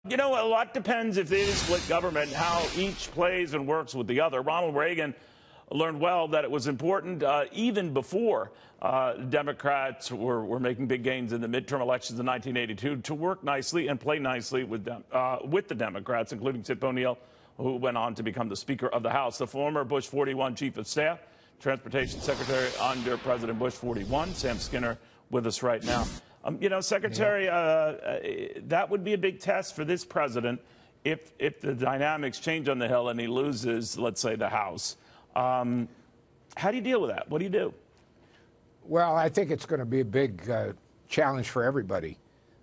You know, a lot depends if it is split government, how each plays and works with the other. Ronald Reagan learned well that it was important, even before Democrats were making big gains in the midterm elections in 1982, to work nicely and play nicely with the Democrats, including Tip O'Neill, who went on to become the Speaker of the House. The former Bush 41 Chief of Staff, Transportation Secretary under President Bush 41, Sam Skinner, with us right now. You know, Secretary, that would be a big test for this president if the dynamics change on the Hill and he loses, let's say, the House. How do you deal with that? What do you do? Well, I think it's going to be a big challenge for everybody.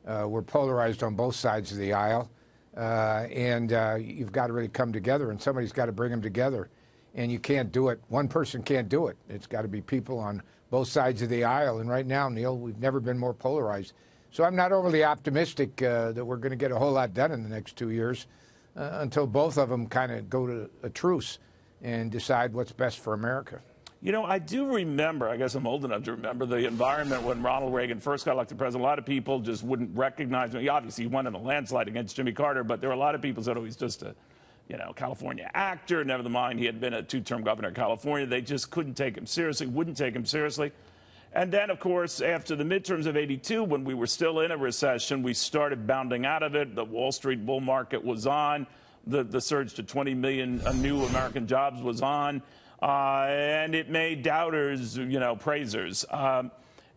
We're polarized on both sides of the aisle, and you've got to really come together, and somebody's got to bring them together. And you can't do it. One person can't do it. It's got to be people on both sides of the aisle. And right now, Neil, we've never been more polarized. So I'm not overly optimistic that we're going to get a whole lot done in the next 2 years until both of them kind of go to a truce and decide what's best for America. You know, I do remember, I guess I'm old enough to remember the environment when Ronald Reagan first got elected president. A lot of people just wouldn't recognize him. He obviously won in a landslide against Jimmy Carter, but there were a lot of people who said, oh, he's just a California actor. Never mind, he had been a two-term governor of California. They just couldn't take him seriously, wouldn't take him seriously. And then, of course, after the midterms of '82, when we were still in a recession, we started bounding out of it. The Wall Street bull market was on. The surge to 20 million new American jobs was on. And it made doubters, praisers.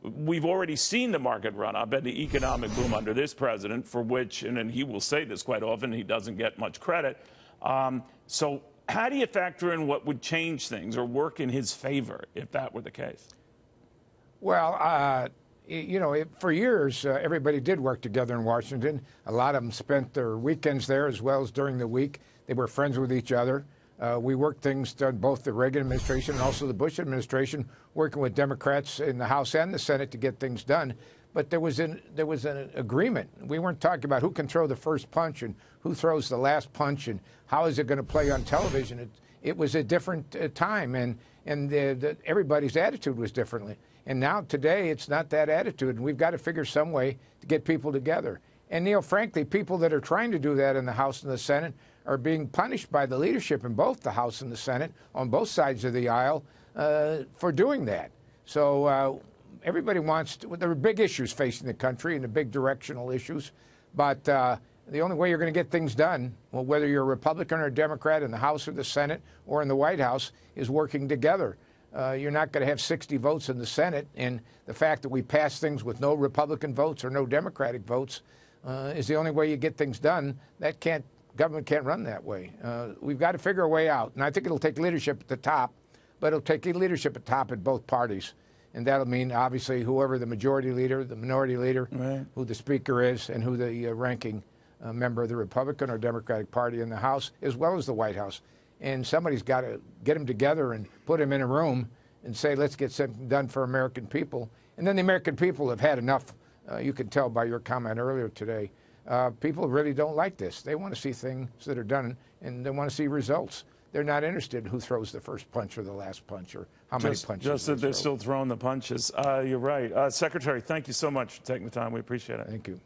We've already seen the market run up and the economic boom under this president, for which, and he will say this quite often, he doesn't get much credit. So how do you factor in what would change things or work in his favor if that were the case? Well, for years, everybody did work together in Washington. A lot of them spent their weekends there as well as during the week. They were friends with each other. We worked things done both the Reagan administration and also the Bush administration, working with Democrats in the House and the Senate to get things done. But there was an agreement. We weren't talking about who can throw the first punch and who throws the last punch and how is it going to play on television. It was a different time, and everybody's attitude was differently. And now today it's not that attitude, and we've got to figure some way to get people together. And, Neil, frankly, people that are trying to do that in the House and the Senate are being punished by the leadership in both the House and the Senate on both sides of the aisle for doing that. So everybody wants to, there are big issues facing the country and the big directional issues, but the only way you're going to get things done, well, whether you're a Republican or a Democrat in the House or the Senate or in the White House, is working together. You're not going to have 60 votes in the Senate, and the fact that we pass things with no Republican votes or no Democratic votes is the only way you get things done. Government can't run that way. We've got to figure a way out, and I think it'll take leadership at the top, but it'll take leadership at top at both parties. And that'll mean, obviously, whoever the majority leader, the minority leader, right, who the speaker is, and who the ranking member of the Republican or Democratic Party in the House, as well as the White House. And somebody's got to get them together and put them in a room and say, let's get something done for American people. And then the American people have had enough. You can tell by your comment earlier today. People really don't like this. They want to see things that are done, and they want to see results. They're not interested in who throws the first punch or the last punch or how many punches. Just that they're still throwing the punches. You're right. Secretary, thank you so much for taking the time. We appreciate it. Thank you.